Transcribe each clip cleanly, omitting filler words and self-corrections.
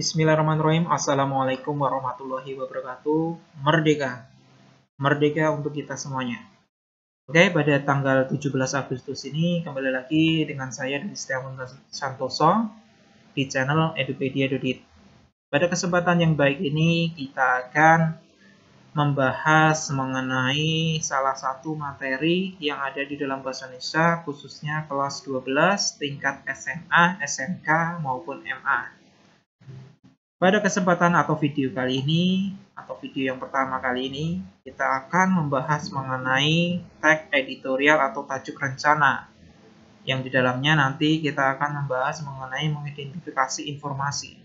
Bismillahirrahmanirrahim. Assalamualaikum warahmatullahi wabarakatuh. Merdeka. Merdeka untuk kita semuanya. Oke, pada tanggal 17 Agustus ini kembali lagi dengan saya Dwi Setiawan Santoso di channel Edupedia.it. Pada kesempatan yang baik ini kita akan membahas mengenai salah satu materi yang ada di dalam bahasa Indonesia, khususnya kelas 12 tingkat SMA, SMK maupun MA. Pada kesempatan atau video kali ini, atau video yang pertama kali ini, kita akan membahas mengenai tag editorial atau tajuk rencana. Yang di dalamnya nanti kita akan membahas mengenai mengidentifikasi informasi.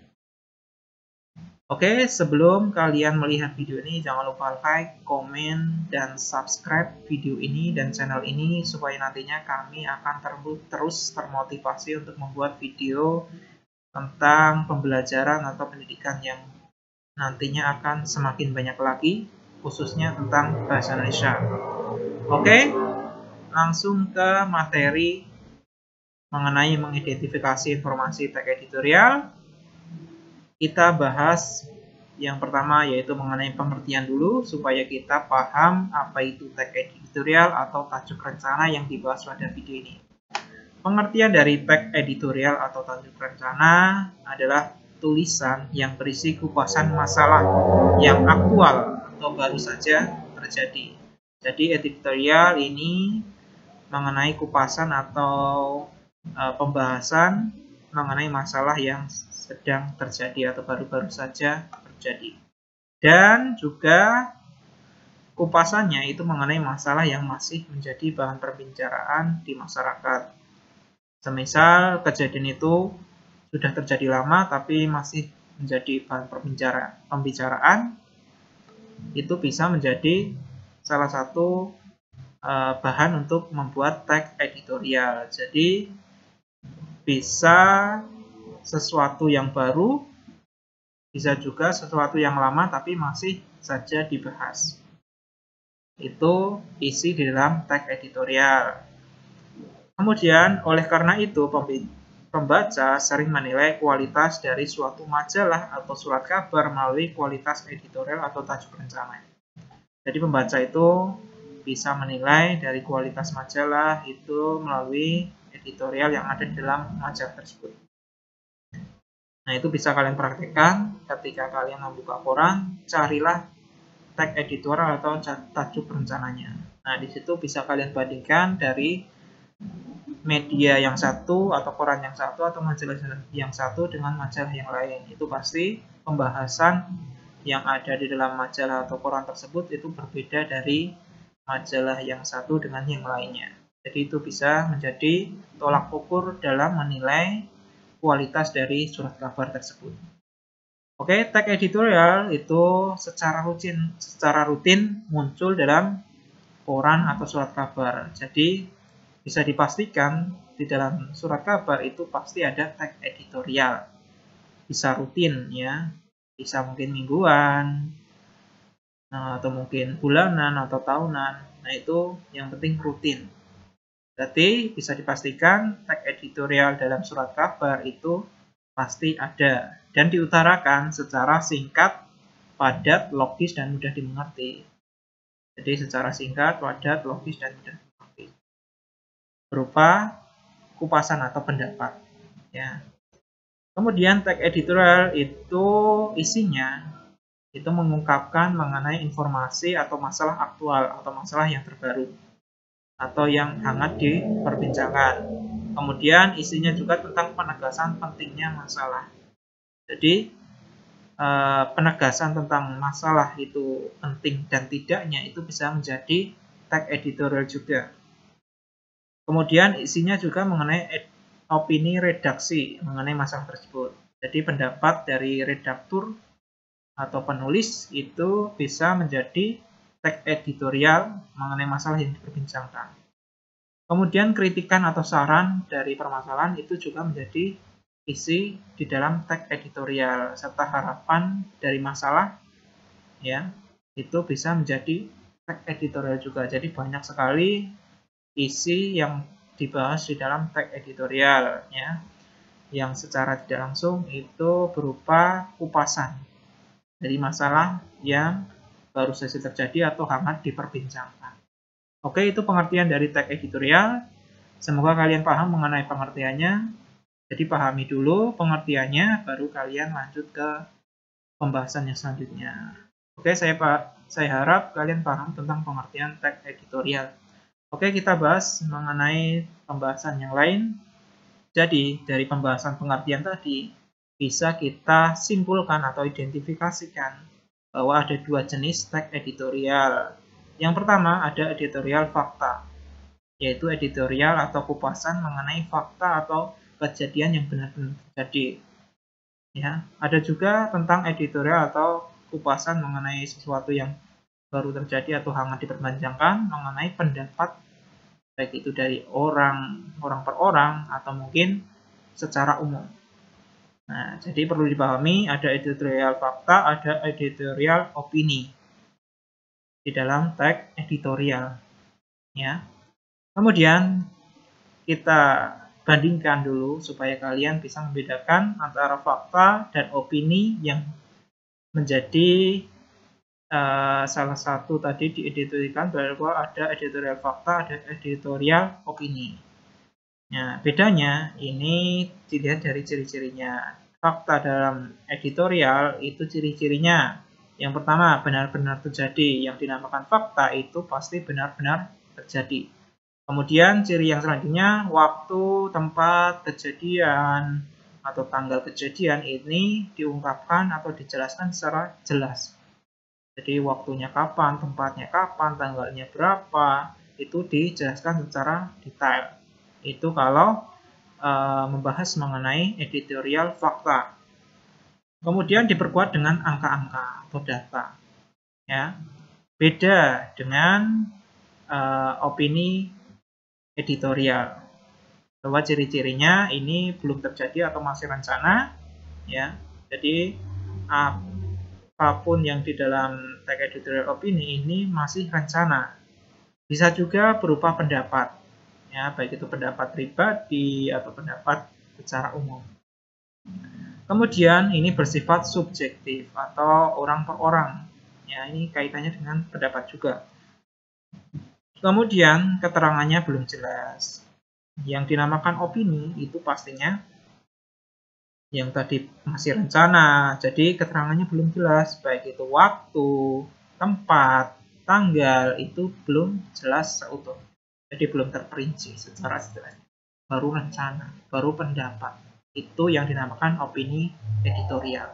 Oke, sebelum kalian melihat video ini, jangan lupa like, komen, dan subscribe video ini dan channel ini, supaya nantinya kami akan terus termotivasi untuk membuat video tentang pembelajaran atau pendidikan yang nantinya akan semakin banyak lagi, khususnya tentang bahasa Indonesia. Oke, langsung ke materi mengenai mengidentifikasi informasi tag editorial. Kita bahas yang pertama yaitu mengenai pengertian dulu, supaya kita paham apa itu tag editorial atau tajuk rencana yang dibahas pada video ini. Pengertian dari tag editorial atau tajuk rencana adalah tulisan yang berisi kupasan masalah yang aktual atau baru saja terjadi. Jadi editorial ini mengenai kupasan atau pembahasan mengenai masalah yang sedang terjadi atau baru-baru saja terjadi. Dan juga kupasannya itu mengenai masalah yang masih menjadi bahan perbincangan di masyarakat. Semisal kejadian itu sudah terjadi lama tapi masih menjadi bahan pembicaraan, itu bisa menjadi salah satu bahan untuk membuat tag editorial. Jadi bisa sesuatu yang baru, bisa juga sesuatu yang lama tapi masih saja dibahas. Itu isi di dalam tag editorial. Kemudian, oleh karena itu, pembaca sering menilai kualitas dari suatu majalah atau surat kabar melalui kualitas editorial atau tajuk rencana. Jadi, pembaca itu bisa menilai dari kualitas majalah itu melalui editorial yang ada di dalam majalah tersebut. Nah, itu bisa kalian praktekkan ketika kalian membuka koran, carilah tag editorial atau tajuk rencananya. Nah, di situ bisa kalian bandingkan dari media yang satu atau koran yang satu atau majalah yang satu dengan majalah yang lain. Itu pasti pembahasan yang ada di dalam majalah atau koran tersebut itu berbeda dari majalah yang satu dengan yang lainnya. Jadi itu bisa menjadi tolak ukur dalam menilai kualitas dari surat kabar tersebut. Oke, tag editorial itu secara rutin muncul dalam koran atau surat kabar. Jadi bisa dipastikan di dalam surat kabar itu pasti ada tag editorial. Bisa rutin ya, bisa mungkin mingguan, atau mungkin bulanan atau tahunan. Nah, itu yang penting rutin. Berarti bisa dipastikan tag editorial dalam surat kabar itu pasti ada dan diutarakan secara singkat, padat, logis, dan mudah dimengerti. Jadi secara singkat, padat, logis, dan mudah dimengerti. Berupa kupasan atau pendapat. Ya. Kemudian tag editorial itu isinya itu mengungkapkan mengenai informasi atau masalah aktual atau masalah yang terbaru atau yang hangat diperbincangkan. Kemudian isinya juga tentang penegasan pentingnya masalah. Jadi penegasan tentang masalah itu penting dan tidaknya itu bisa menjadi tag editorial juga. Kemudian isinya juga mengenai opini redaksi mengenai masalah tersebut. Jadi pendapat dari redaktur atau penulis itu bisa menjadi tag editorial mengenai masalah yang diperbincangkan. Kemudian kritikan atau saran dari permasalahan itu juga menjadi isi di dalam tag editorial, serta harapan dari masalah ya itu bisa menjadi tag editorial juga. Jadi banyak sekali isi yang dibahas di dalam tag editorial ya. yang secara tidak langsung itu berupa kupasan dari masalah yang baru saja terjadi atau hangat diperbincangkan. Oke, itu pengertian dari tag editorial. Semoga kalian paham mengenai pengertiannya. Jadi pahami dulu pengertiannya, baru kalian lanjut ke pembahasan yang selanjutnya. Oke, saya harap kalian paham tentang pengertian tag editorial. Oke, kita bahas mengenai pembahasan yang lain. Jadi, dari pembahasan pengertian tadi, bisa kita simpulkan atau identifikasikan bahwa ada dua jenis tag editorial. Yang pertama, ada editorial fakta, yaitu editorial atau kupasan mengenai fakta atau kejadian yang benar-benar terjadi. Ya, ada juga tentang editorial atau kupasan mengenai sesuatu yang baru terjadi atau hangat diperbincangkan mengenai pendapat, baik itu dari orang per orang atau mungkin secara umum. Nah, jadi perlu dipahami ada editorial fakta, ada editorial opini di dalam tag editorial. Ya. Kemudian kita bandingkan dulu supaya kalian bisa membedakan antara fakta dan opini yang menjadi salah satu tadi dieditorialkan bahwa ada editorial fakta, ada editorial opini. Nah, bedanya ini dilihat dari ciri-cirinya. Fakta dalam editorial itu ciri-cirinya. Yang pertama, benar-benar terjadi. Yang dinamakan fakta itu pasti benar-benar terjadi. Kemudian ciri yang selanjutnya, waktu, tempat, kejadian, atau tanggal kejadian ini diungkapkan atau dijelaskan secara jelas. Jadi waktunya kapan, tempatnya kapan, tanggalnya berapa, itu dijelaskan secara detail. Itu kalau membahas mengenai editorial fakta. Kemudian diperkuat dengan angka-angka atau data. Ya. Beda dengan opini editorial. Bahwa ciri-cirinya ini belum terjadi atau masih rencana. Ya. Jadi apapun yang di dalam tag editorial opini ini masih rencana. Bisa juga berupa pendapat, ya, baik itu pendapat pribadi atau pendapat secara umum. Kemudian ini bersifat subjektif atau orang per orang. Ya, ini kaitannya dengan pendapat juga. Kemudian keterangannya belum jelas. Yang dinamakan opini itu pastinya yang tadi masih rencana, jadi keterangannya belum jelas, baik itu waktu, tempat, tanggal, itu belum jelas seutuhnya. Jadi belum terperinci secara jelas. Baru rencana, baru pendapat. Itu yang dinamakan opini editorial.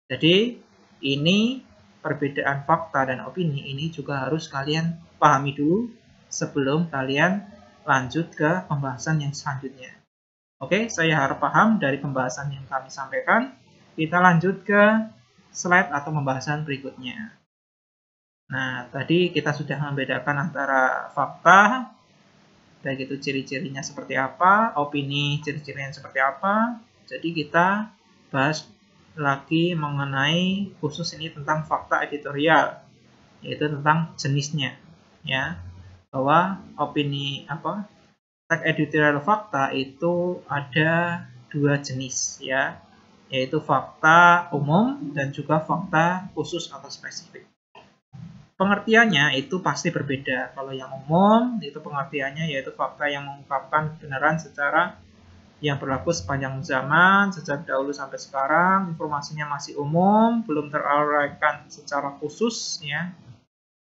Jadi ini perbedaan fakta dan opini ini juga harus kalian pahami dulu sebelum kalian lanjut ke pembahasan yang selanjutnya. Oke, saya harap paham dari pembahasan yang kami sampaikan. Kita lanjut ke slide atau pembahasan berikutnya. Nah, tadi kita sudah membedakan antara fakta, baik itu ciri-cirinya seperti apa, opini ciri-cirinya seperti apa. Jadi kita bahas lagi mengenai khusus ini tentang fakta editorial, yaitu tentang jenisnya. Ya, bahwa opini tag editorial fakta itu ada dua jenis, ya, yaitu fakta umum dan juga fakta khusus atau spesifik. Pengertiannya itu pasti berbeda. Kalau yang umum itu pengertiannya yaitu fakta yang mengungkapkan kebenaran secara yang berlaku sepanjang zaman, sejak dahulu sampai sekarang, informasinya masih umum, belum teruraikan secara khusus, ya,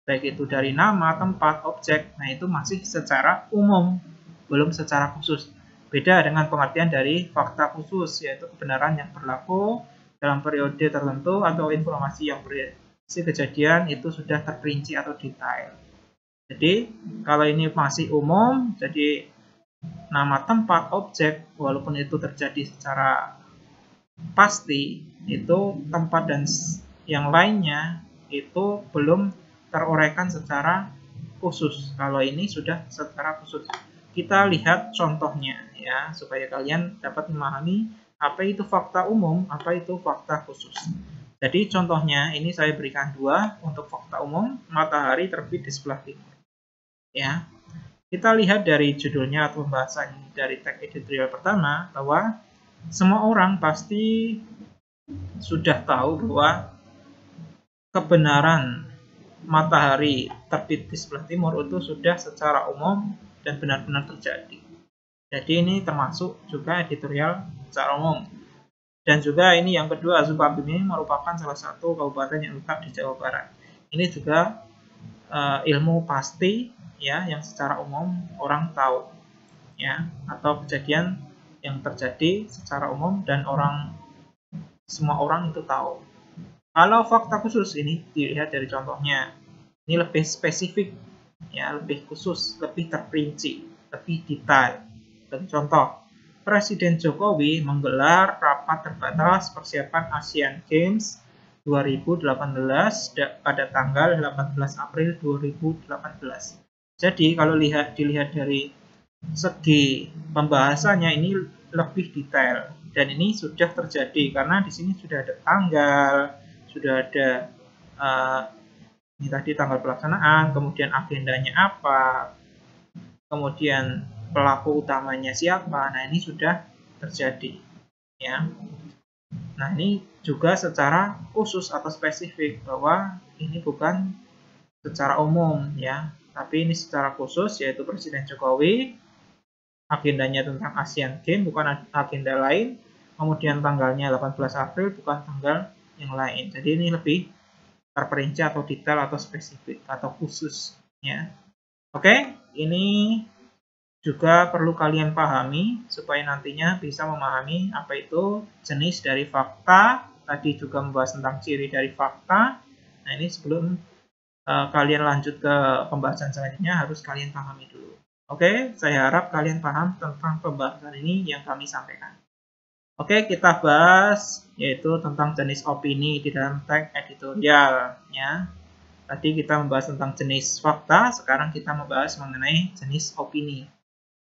baik itu dari nama, tempat, objek. Nah, itu masih secara umum, belum secara khusus. Beda dengan pengertian dari fakta khusus, yaitu kebenaran yang berlaku dalam periode tertentu atau informasi yang berisi kejadian itu sudah terperinci atau detail. Jadi, kalau ini masih umum, jadi nama, tempat, objek, walaupun itu terjadi secara pasti, itu tempat dan yang lainnya itu belum teruraikan secara khusus. Kalau ini sudah secara khusus. Kita lihat contohnya, ya, supaya kalian dapat memahami apa itu fakta umum, apa itu fakta khusus. Jadi contohnya ini saya berikan dua untuk fakta umum, matahari terbit di sebelah timur. Ya, kita lihat dari judulnya atau pembahasan dari tag editorial pertama bahwa semua orang pasti sudah tahu bahwa kebenaran matahari terbit di sebelah timur itu sudah secara umum dan benar-benar terjadi. Jadi ini termasuk juga editorial secara umum. Dan juga ini yang kedua, Sukabumi ini merupakan salah satu kabupaten yang letak di Jawa Barat. Ini juga ilmu pasti ya, yang secara umum orang tahu ya, atau kejadian yang terjadi secara umum dan semua orang itu tahu. Kalau fakta khusus ini dilihat dari contohnya, ini lebih spesifik ya, lebih khusus, lebih terperinci, lebih detail. Dan contoh, Presiden Jokowi menggelar rapat terbatas persiapan Asian Games 2018 pada tanggal 18 April 2018. Jadi kalau dilihat dari segi pembahasannya ini lebih detail, dan ini sudah terjadi karena di sini sudah ada tanggal, sudah ada ini tadi tanggal pelaksanaan, kemudian agendanya apa, kemudian pelaku utamanya siapa. Nah, ini sudah terjadi ya. Nah, ini juga secara khusus atau spesifik bahwa ini bukan secara umum ya, tapi ini secara khusus, yaitu Presiden Jokowi, agendanya tentang Asian Games bukan agenda lain, kemudian tanggalnya 18 April bukan tanggal yang lain. Jadi ini lebih terperinci atau detail atau spesifik atau khusus ya. Oke, ini juga perlu kalian pahami supaya nantinya bisa memahami apa itu jenis dari fakta. Tadi juga membahas tentang ciri dari fakta. Nah, ini sebelum kalian lanjut ke pembahasan selanjutnya harus kalian pahami dulu. Oke, saya harap kalian paham tentang pembahasan ini yang kami sampaikan. Oke, kita bahas yaitu tentang jenis opini di dalam teks editorial ya. Tadi kita membahas tentang jenis fakta, sekarang kita membahas mengenai jenis opini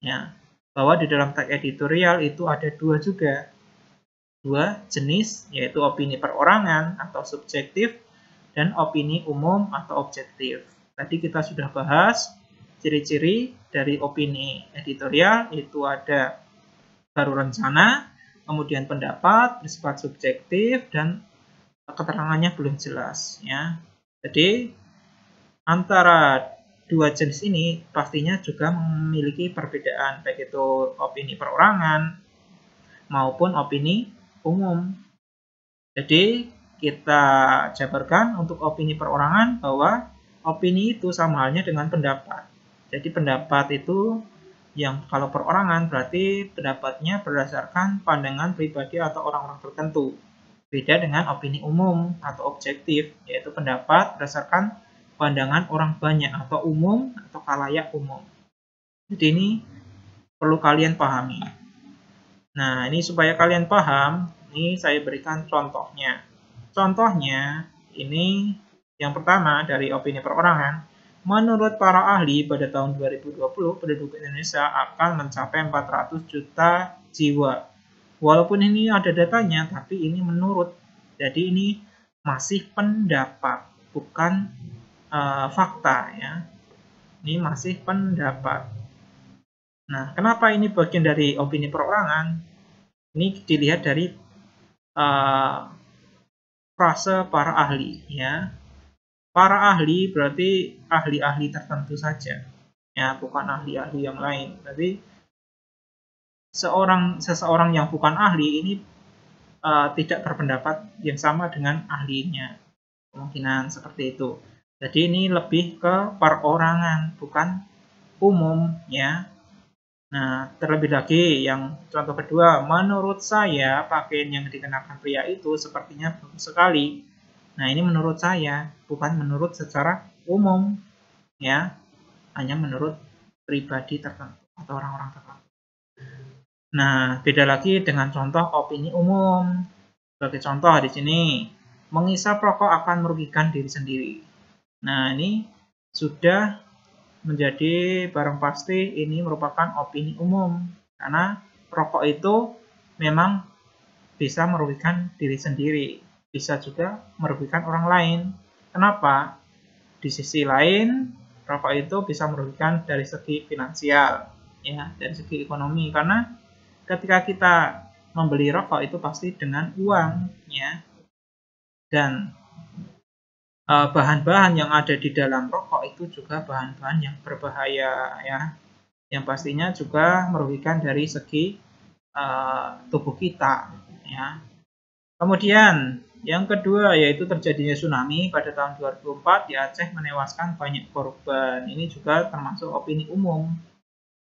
ya. Bahwa di dalam teks editorial itu ada dua jenis, yaitu opini perorangan atau subjektif dan opini umum atau objektif. Tadi kita sudah bahas ciri-ciri dari opini editorial, itu ada baru rencana, kemudian pendapat, bersifat subjektif, dan keterangannya belum jelas ya. Jadi antara dua jenis ini pastinya juga memiliki perbedaan, baik itu opini perorangan maupun opini umum. Jadi kita jabarkan untuk opini perorangan bahwa opini itu sama halnya dengan pendapat. Jadi pendapat itu yang kalau perorangan berarti pendapatnya berdasarkan pandangan pribadi atau orang-orang tertentu. Beda dengan opini umum atau objektif, yaitu pendapat berdasarkan pandangan orang banyak atau umum atau khalayak umum. Jadi ini perlu kalian pahami. Nah, ini supaya kalian paham, ini saya berikan contohnya. Contohnya ini yang pertama dari opini perorangan. Menurut para ahli, pada tahun 2020 penduduk Indonesia akan mencapai 400 juta jiwa. Walaupun ini ada datanya, tapi ini menurut. Jadi ini masih pendapat, bukan fakta ya. Ini masih pendapat. Nah, kenapa ini bagian dari opini perorangan? Ini dilihat dari frase para ahli ya. Para ahli berarti ahli-ahli tertentu saja ya, bukan ahli-ahli yang lain. Berarti seseorang yang bukan ahli ini tidak berpendapat yang sama dengan ahlinya, kemungkinan seperti itu. Jadi ini lebih ke perorangan, bukan umum ya. Nah, terlebih lagi yang contoh kedua, menurut saya pakaian yang dikenakan pria itu sepertinya bagus sekali. Nah, ini menurut saya, bukan menurut secara umum ya, hanya menurut pribadi tertentu atau orang-orang tertentu. Nah, beda lagi dengan contoh opini umum. Sebagai contoh di sini, menghisap rokok akan merugikan diri sendiri. Nah, ini sudah menjadi barang pasti ini merupakan opini umum, karena rokok itu memang bisa merugikan diri sendiri, bisa juga merugikan orang lain. Kenapa? Di sisi lain, rokok itu bisa merugikan dari segi finansial, ya, dari segi ekonomi. Karena ketika kita membeli rokok itu pasti dengan uang, ya. Dan bahan-bahan yang ada di dalam rokok itu juga bahan-bahan yang berbahaya, ya, yang pastinya juga merugikan dari segi tubuh kita, ya. Kemudian yang kedua yaitu terjadinya tsunami pada tahun 2004 di Aceh menewaskan banyak korban. Ini juga termasuk opini umum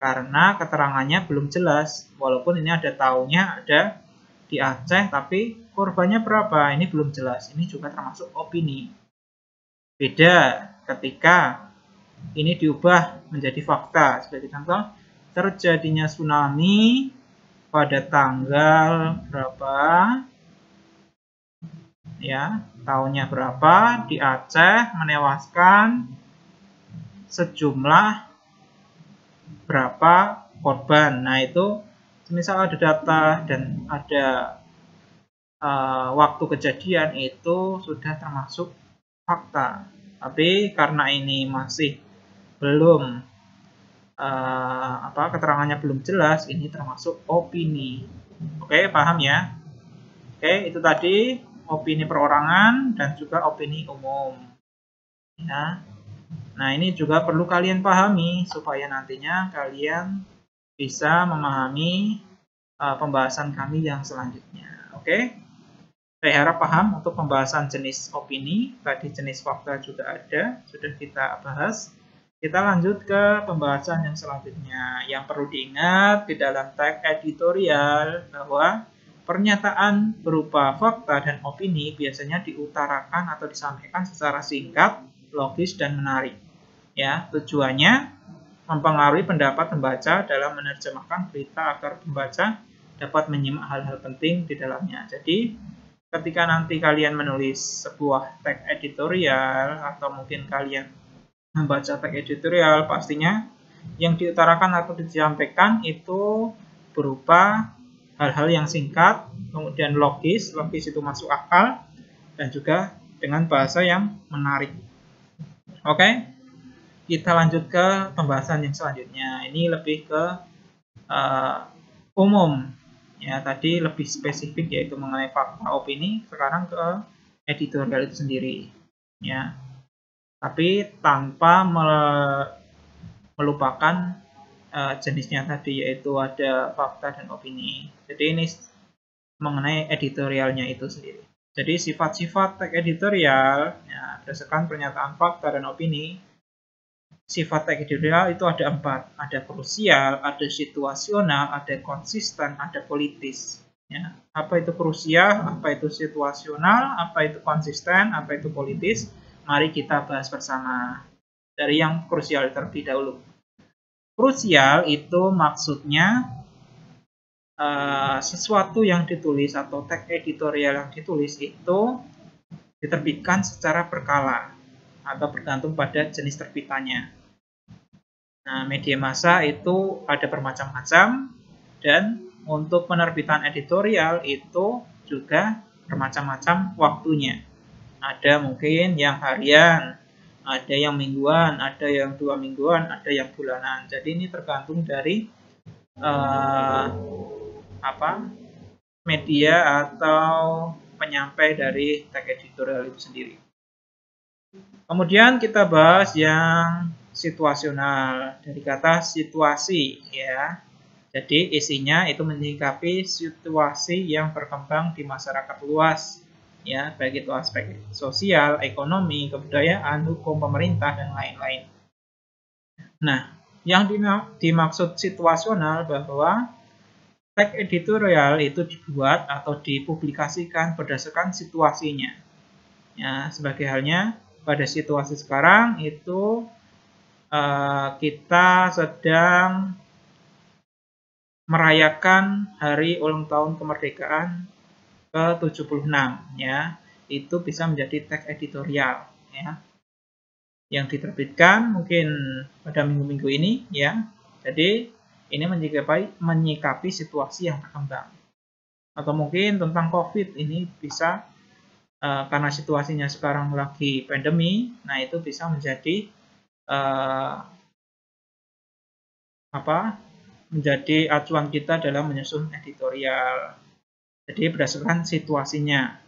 karena keterangannya belum jelas, walaupun ini ada tahunnya ada di Aceh, tapi korbannya berapa ini belum jelas. Ini juga termasuk opini. Beda ketika ini diubah menjadi fakta. Sebagai contoh, terjadinya tsunami pada tanggal berapa, ya, tahunnya berapa di Aceh menewaskan sejumlah berapa korban. Nah, itu misal ada data dan ada waktu kejadian, itu sudah termasuk fakta. Tapi karena ini masih belum keterangannya belum jelas, ini termasuk opini. Oke, paham ya? Oke, itu tadi opini perorangan dan juga opini umum, ya. Nah, ini juga perlu kalian pahami supaya nantinya kalian bisa memahami pembahasan kami yang selanjutnya. Oke, saya harap paham untuk pembahasan jenis opini. Tadi jenis fakta juga ada, sudah kita bahas. Kita lanjut ke pembahasan yang selanjutnya. Yang perlu diingat di dalam teks editorial bahwa pernyataan berupa fakta dan opini biasanya diutarakan atau disampaikan secara singkat, logis, dan menarik. Ya, tujuannya mempengaruhi pendapat pembaca dalam menerjemahkan berita agar pembaca dapat menyimak hal-hal penting di dalamnya. Jadi, ketika nanti kalian menulis sebuah teks editorial atau mungkin kalian membaca teks editorial, pastinya yang diutarakan atau disampaikan itu berupa hal-hal yang singkat, kemudian logis itu masuk akal, dan juga dengan bahasa yang menarik. Oke, kita lanjut ke pembahasan yang selanjutnya. Ini lebih ke umum, ya. Tadi lebih spesifik yaitu mengenai fakta, opini. Sekarang ke editorial itu sendiri, ya. Tapi tanpa melupakan jenisnya tadi, yaitu ada fakta dan opini. Jadi ini mengenai editorialnya itu sendiri. Jadi sifat-sifat teks editorial, ya, berdasarkan pernyataan fakta dan opini. Sifat teks editorial itu ada 4. Ada krusial, ada situasional, ada konsisten, ada politis. Ya. Apa itu krusial, apa itu situasional, apa itu konsisten, apa itu politis? Mari kita bahas bersama. Dari yang krusial terlebih dahulu. Krusial itu maksudnya sesuatu yang ditulis atau teks editorial yang ditulis itu diterbitkan secara berkala atau bergantung pada jenis terbitannya. Nah, media massa itu ada bermacam-macam, dan untuk penerbitan editorial itu juga bermacam-macam waktunya. Ada mungkin yang harian, ada yang mingguan, ada yang 2 mingguan, ada yang bulanan. Jadi ini tergantung dari media atau penyampai dari teks editorial itu sendiri. Kemudian kita bahas yang situasional, dari kata situasi, ya. Jadi isinya itu menyikapi situasi yang berkembang di masyarakat luas, ya, baik itu aspek sosial, ekonomi, kebudayaan, hukum, pemerintah, dan lain-lain. Nah, yang dimaksud situasional bahwa teks editorial itu dibuat atau dipublikasikan berdasarkan situasinya. Ya, sebagai halnya pada situasi sekarang itu kita sedang merayakan hari ulang tahun kemerdekaan ke-76, ya. Itu bisa menjadi teks editorial, ya, yang diterbitkan mungkin pada minggu-minggu ini, ya. Jadi ini menyikapi situasi yang berkembang. Atau mungkin tentang COVID, ini bisa karena situasinya sekarang lagi pandemi, nah itu bisa menjadi menjadi acuan kita dalam menyusun editorial. Jadi berdasarkan situasinya.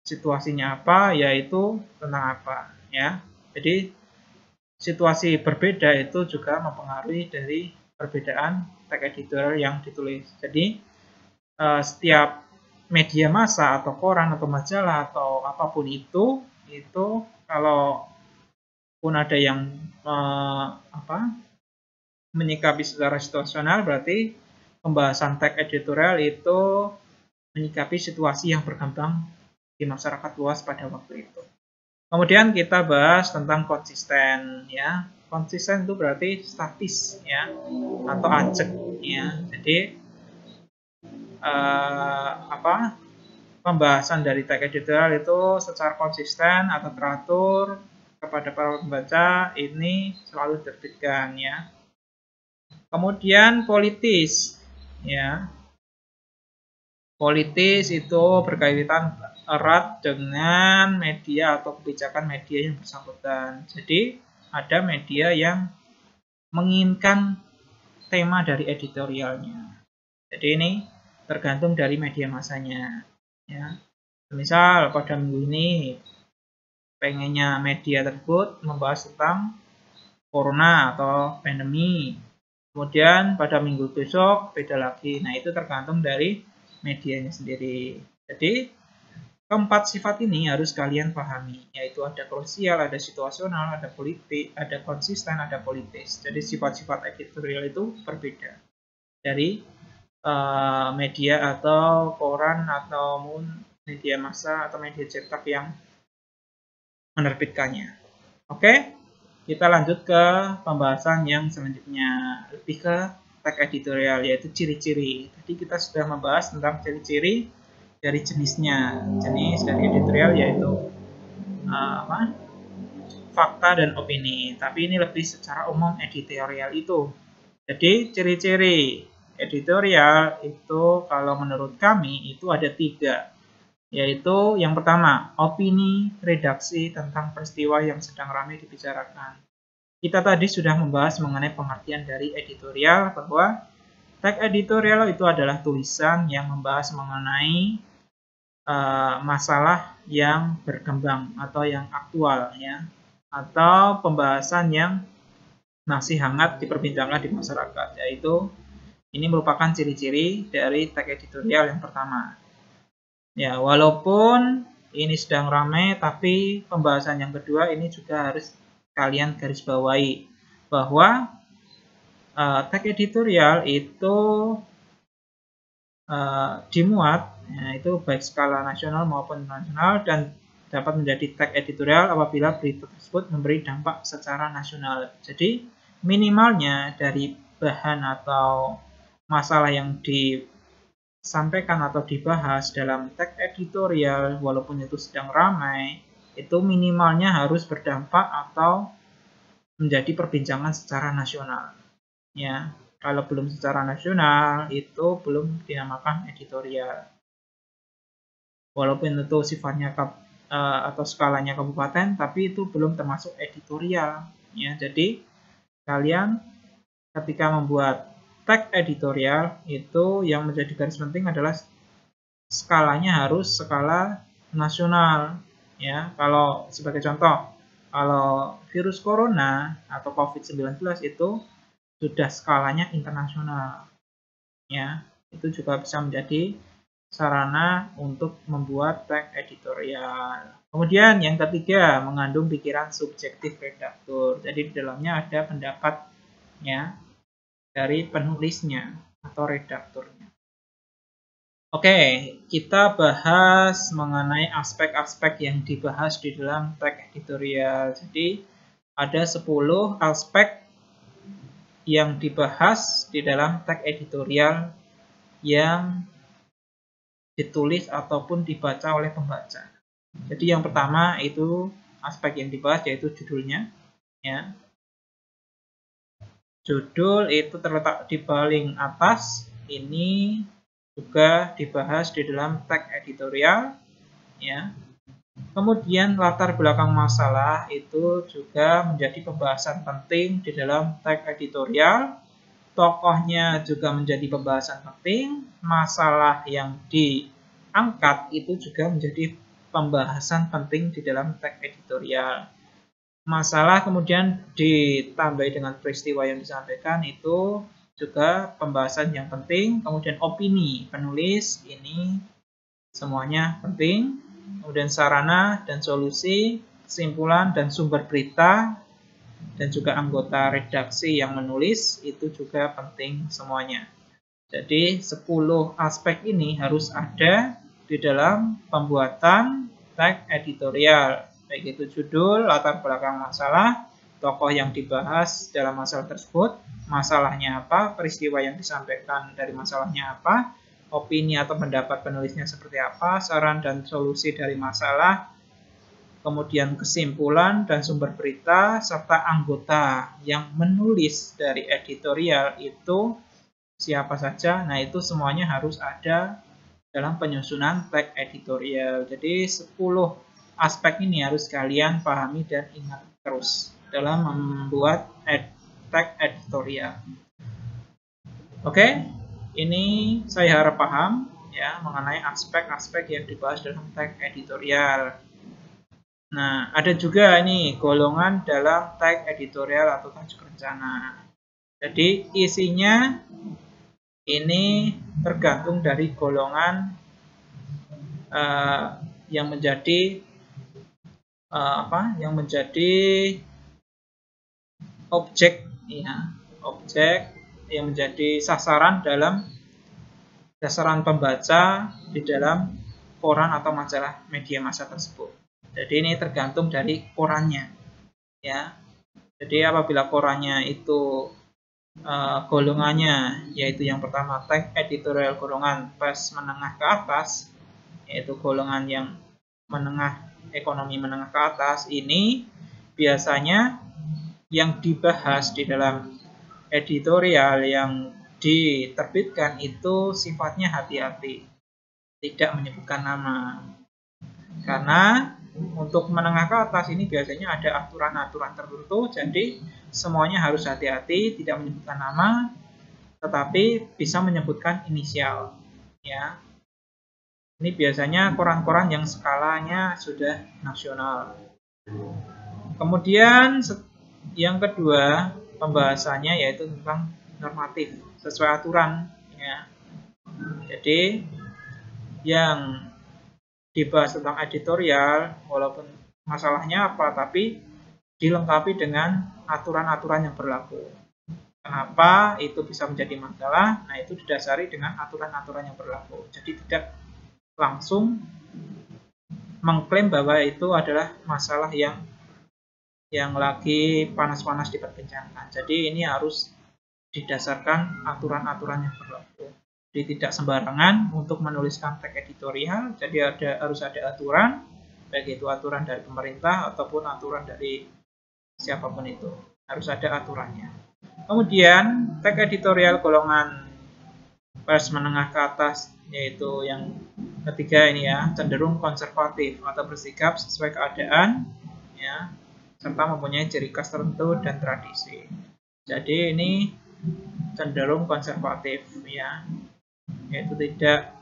Situasinya apa, yaitu tentang apa, ya. Jadi situasi berbeda itu juga mempengaruhi dari perbedaan tag editorial yang ditulis. Jadi setiap media massa atau koran atau majalah atau apapun itu kalau pun ada yang menyikapi secara situasional, berarti pembahasan tag editorial itu menyikapi situasi yang berkembang di masyarakat luas pada waktu itu. Kemudian kita bahas tentang konsisten, ya. Konsisten itu berarti statis, ya, atau ajek, ya. Jadi pembahasan dari tag editorial itu secara konsisten atau teratur kepada para pembaca ini selalu diterbitkan, ya. Kemudian politis, ya. Politis itu berkaitan erat dengan media atau kebijakan media yang bersangkutan. Jadi ada media yang menginginkan tema dari editorialnya. Jadi ini tergantung dari media massanya, ya. Misal pada minggu ini pengennya media tersebut membahas tentang corona atau pandemi. Kemudian pada minggu besok beda lagi. Nah, itu tergantung dari medianya sendiri. Jadi keempat sifat ini harus kalian pahami, yaitu ada krusial, ada situasional, ada politik, ada konsisten, ada politis. Jadi sifat-sifat editorial itu berbeda dari media atau koran atau media massa atau media cetak yang menerbitkannya. Oke, kita lanjut ke pembahasan yang selanjutnya, lebih ke tag editorial, yaitu ciri-ciri. Tadi kita sudah membahas tentang ciri-ciri dari jenisnya. Jenis dari editorial yaitu fakta dan opini. Tapi ini lebih secara umum editorial itu. Jadi ciri-ciri editorial itu kalau menurut kami itu ada 3. Yaitu yang pertama, opini redaksi tentang peristiwa yang sedang ramai dibicarakan. Kita tadi sudah membahas mengenai pengertian dari editorial, bahwa tag editorial itu adalah tulisan yang membahas mengenai masalah yang berkembang atau yang aktual, ya, atau pembahasan yang masih hangat diperbincangkan di masyarakat, yaitu ini merupakan ciri-ciri dari tag editorial yang pertama. Ya, walaupun ini sedang ramai, tapi pembahasan yang kedua ini juga harus kalian garis bawahi, bahwa tag editorial itu dimuat, ya, itu baik skala nasional maupun internasional, dan dapat menjadi tag editorial apabila berita tersebut memberi dampak secara nasional. Jadi minimalnya dari bahan atau masalah yang disampaikan atau dibahas dalam tag editorial, walaupun itu sedang ramai, itu minimalnya harus berdampak atau menjadi perbincangan secara nasional. Ya, kalau belum secara nasional itu belum dinamakan editorial. Walaupun itu sifatnya atau skalanya kabupaten, tapi itu belum termasuk editorial. Ya, jadi kalian ketika membuat tag editorial itu yang menjadi garis penting adalah skalanya harus skala nasional, ya. Kalau sebagai contoh, kalau virus corona atau COVID-19 itu sudah skalanya internasional, ya. Itu juga bisa menjadi sarana untuk membuat tag editorial. Kemudian yang ketiga, mengandung pikiran subjektif redaktur. Jadi di dalamnya ada pendapatnya dari penulisnya atau redakturnya. Oke, kita bahas mengenai aspek-aspek yang dibahas di dalam tag editorial. Jadi ada 10 aspek yang dibahas di dalam tag editorial yang ditulis ataupun dibaca oleh pembaca. Jadi yang pertama itu aspek yang dibahas yaitu judulnya, ya. Judul itu terletak di paling atas. Ini juga dibahas di dalam tag editorial, ya. Kemudian latar belakang masalah itu juga menjadi pembahasan penting di dalam tag editorial. tokohnya juga menjadi pembahasan penting, masalah yang diangkat itu juga menjadi pembahasan penting di dalam teks editorial. Masalah kemudian ditambah dengan peristiwa yang disampaikan itu juga pembahasan yang penting. Kemudian opini penulis ini semuanya penting. Kemudian sarana dan solusi, kesimpulan dan sumber berita, dan juga anggota redaksi yang menulis itu juga penting semuanya. Jadi 10 aspek ini harus ada di dalam pembuatan teks editorial. Baik itu judul, latar belakang masalah, tokoh yang dibahas dalam masalah tersebut, masalahnya apa, peristiwa yang disampaikan dari masalahnya apa, opini atau pendapat penulisnya seperti apa, saran dan solusi dari masalah, kemudian kesimpulan dan sumber berita, serta anggota yang menulis dari editorial itu siapa saja. Nah, itu semuanya harus ada dalam penyusunan teks editorial. Jadi 10 aspek ini harus kalian pahami dan ingat terus dalam membuat teks editorial. Oke, ini saya harap paham ya mengenai aspek-aspek yang dibahas dalam teks editorial. Nah, ada juga ini golongan dalam teks editorial atau tajuk rencana. Jadi isinya ini tergantung dari golongan yang menjadi yang menjadi objek ya, objek yang menjadi sasaran dalam sasaran pembaca di dalam koran atau majalah media massa tersebut. Jadi ini tergantung dari korannya ya. Jadi apabila korannya itu golongannya yaitu yang pertama teks editorial golongan pers menengah ke atas, yaitu golongan yang menengah, ekonomi menengah ke atas, ini biasanya yang dibahas di dalam editorial yang diterbitkan itu sifatnya hati-hati, tidak menyebutkan nama. Karena untuk menengah ke atas ini biasanya ada aturan-aturan tertentu, jadi semuanya harus hati-hati, tidak menyebutkan nama, tetapi bisa menyebutkan inisial. Ya, ini biasanya koran-koran yang skalanya sudah nasional. Kemudian yang kedua pembahasannya yaitu tentang normatif sesuai aturan. Ya. Jadi yang dibahas tentang editorial, walaupun masalahnya apa, tapi dilengkapi dengan aturan-aturan yang berlaku. Kenapa itu bisa menjadi masalah? Nah, itu didasari dengan aturan-aturan yang berlaku. Jadi tidak langsung mengklaim bahwa itu adalah masalah yang lagi panas-panas diperbincangkan. Jadi ini harus didasarkan aturan-aturan yang berlaku. Jadi tidak sembarangan untuk menuliskan teks editorial. Jadi harus ada aturan, baik itu aturan dari pemerintah ataupun aturan dari siapapun itu. Harus ada aturannya. Kemudian teks editorial golongan pers menengah ke atas, yaitu yang ketiga ini ya, cenderung konservatif atau bersikap sesuai keadaan ya, serta mempunyai ciri khas tertentu dan tradisi. Jadi ini cenderung konservatif ya, yaitu tidak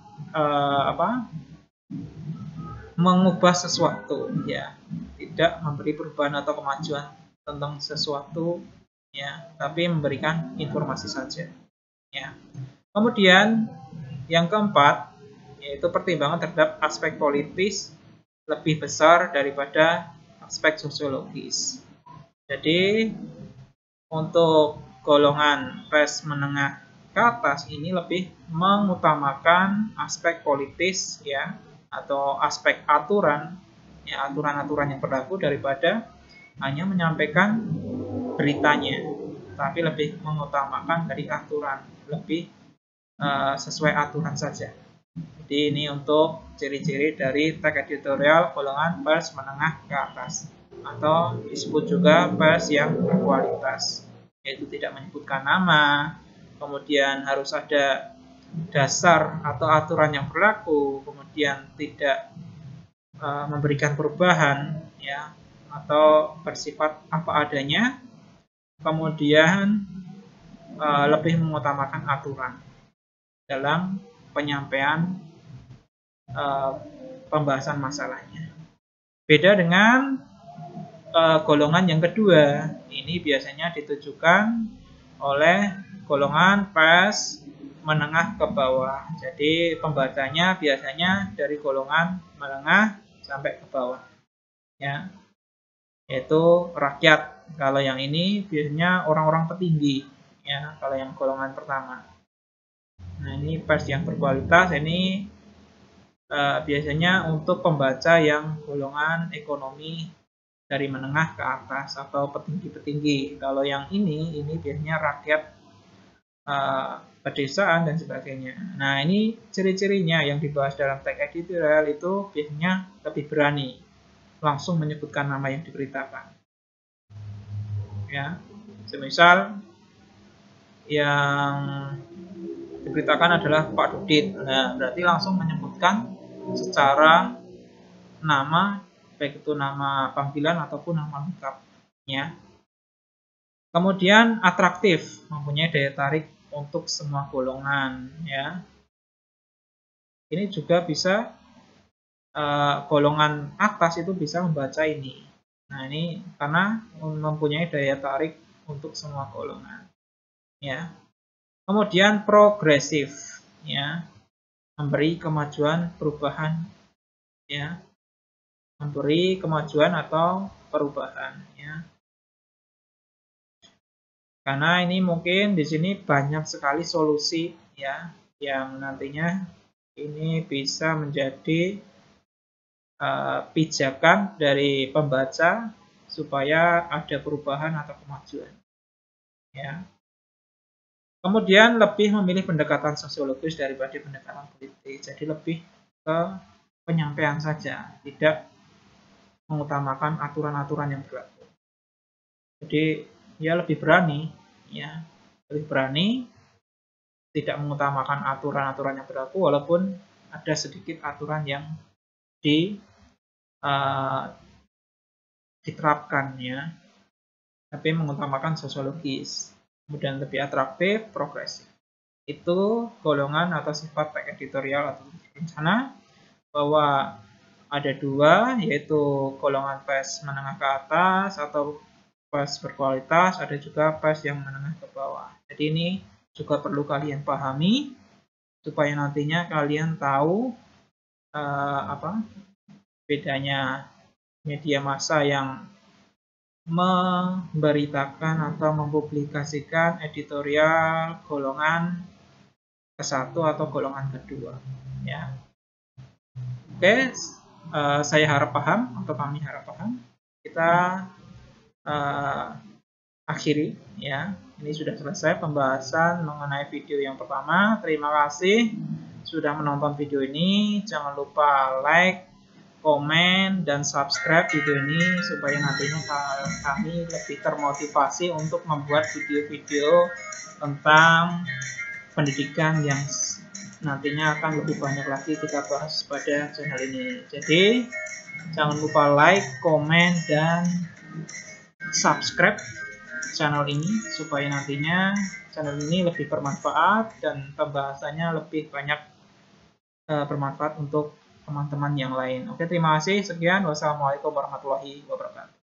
mengubah sesuatu ya, tidak memberi perubahan atau kemajuan tentang sesuatu ya, tapi memberikan informasi saja ya. Kemudian yang keempat yaitu pertimbangan terhadap aspek politis lebih besar daripada aspek sosiologis. Jadi untuk golongan pers menengah ke atas ini lebih mengutamakan aspek politis ya, atau aspek aturan ya, aturan-aturan yang berlaku daripada hanya menyampaikan beritanya, tapi lebih mengutamakan dari aturan, lebih sesuai aturan saja. Jadi ini untuk ciri-ciri dari teks editorial golongan pers menengah ke atas, atau disebut juga pers yang berkualitas, yaitu tidak menyebutkan nama, kemudian harus ada dasar atau aturan yang berlaku, kemudian tidak memberikan perubahan ya, atau bersifat apa adanya, kemudian lebih mengutamakan aturan dalam penyampaian pembahasan masalahnya. Beda dengan golongan yang kedua, ini biasanya ditujukan oleh golongan PES menengah ke bawah. Jadi pembacanya biasanya dari golongan menengah sampai ke bawah, ya, yaitu rakyat. Kalau yang ini biasanya orang-orang petinggi, ya, kalau yang golongan pertama. Nah, ini PES yang berkualitas ini biasanya untuk pembaca yang golongan ekonomi dari menengah ke atas atau petinggi-petinggi. Kalau yang ini biasanya rakyat, pedesaan dan sebagainya. Nah, ini ciri-cirinya yang dibahas dalam teks editorial itu biasanya lebih berani langsung menyebutkan nama yang diberitakan. Ya, semisal yang diberitakan adalah Pak Dudit. Nah, berarti langsung menyebutkan secara nama, baik itu nama panggilan ataupun nama lengkapnya. Kemudian atraktif, mempunyai daya tarik untuk semua golongan, ya. Ini juga bisa golongan atas itu bisa membaca ini. Nah, ini karena mempunyai daya tarik untuk semua golongan, ya. Kemudian progresif, ya, memberi kemajuan, perubahan, ya, memberi kemajuan atau perubahan, ya. Karena ini mungkin di sini banyak sekali solusi, ya, yang nantinya ini bisa menjadi pijakan dari pembaca supaya ada perubahan atau kemajuan, ya. Kemudian lebih memilih pendekatan sosiologis daripada pendekatan politik. Jadi lebih ke penyampaian saja, tidak mengutamakan aturan-aturan yang berlaku. Jadi ya lebih berani, ya, lebih berani, tidak mengutamakan aturan-aturan yang berlaku walaupun ada sedikit aturan yang diterapkan, ya, tapi mengutamakan sosiologis. Kemudian lebih atraktif, progresif. Itu golongan atau sifat teks editorial atau rencana, bahwa ada dua, yaitu golongan PES menengah ke atas atau PES berkualitas, ada juga PES yang menengah ke bawah. Jadi ini juga perlu kalian pahami supaya nantinya kalian tahu bedanya media massa yang memberitakan atau mempublikasikan editorial golongan ke-1 atau golongan kedua, ya. Oke, saya harap paham atau kami harap paham. Kita akhiri, ya. Ini sudah selesai pembahasan mengenai video yang pertama. Terima kasih sudah menonton video ini. Jangan lupa like, komen, dan subscribe video ini supaya nantinya kami lebih termotivasi untuk membuat video-video tentang pendidikan yang nantinya akan lebih banyak lagi kita bahas pada channel ini. Jadi jangan lupa like, komen, dan subscribe channel ini supaya nantinya channel ini lebih bermanfaat dan pembahasannya lebih banyak bermanfaat untuk teman-teman yang lain. Oke, terima kasih. Sekian. Wassalamualaikum warahmatullahi wabarakatuh.